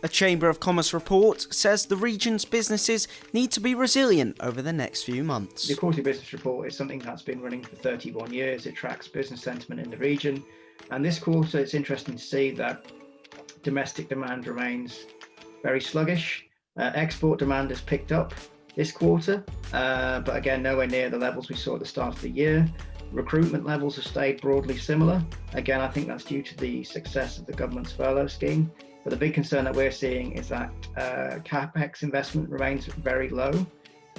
A Chamber of Commerce report says the region's businesses need to be resilient over the next few months. The quarterly business report is something that's been running for 31 years. It tracks business sentiment in the region. And this quarter, it's interesting to see that domestic demand remains very sluggish. Export demand has picked up this quarter, but again, nowhere near the levels we saw at the start of the year. Recruitment levels have stayed broadly similar. Again, I think that's due to the success of the government's furlough scheme. But the big concern that we're seeing is that capex investment remains very low,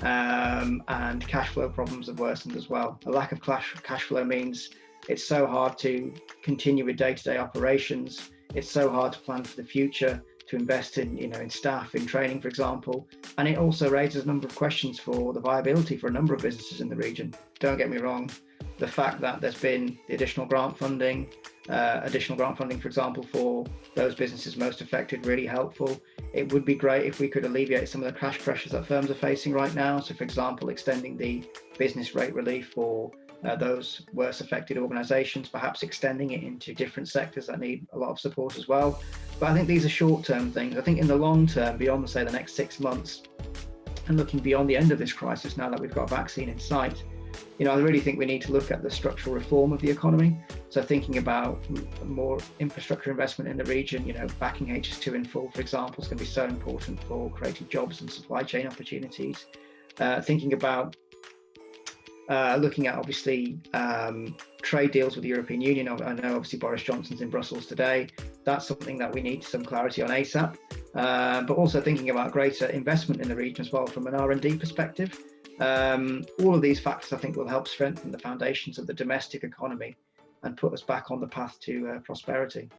and cash flow problems have worsened as well. A lack of cash flow means it's so hard to continue with day-to-day operations. It's so hard to plan for the future, to invest in staff, in training, for example. And it also raises a number of questions for the viability for a number of businesses in the region. Don't get me wrong, the fact that there's been the additional grant funding, for example, for those businesses most affected, really helpful. It would be great if we could alleviate some of the cash pressures that firms are facing right now. So, for example, extending the business rate relief for those worst affected organisations, perhaps extending it into different sectors that need a lot of support as well. But I think these are short-term things. I think in the long term, beyond, say, the next 6 months, and looking beyond the end of this crisis, now that we've got a vaccine in sight, I really think we need to look at the structural reform of the economy. So thinking about more infrastructure investment in the region, backing HS2 in full, for example, is going to be so important for creating jobs and supply chain opportunities. Thinking about looking at, obviously, trade deals with the European Union. I know, obviously, Boris Johnson's in Brussels today. That's something that we need some clarity on ASAP. But also thinking about greater investment in the region as well from an R&D perspective. All of these factors, I think, will help strengthen the foundations of the domestic economy and put us back on the path to prosperity.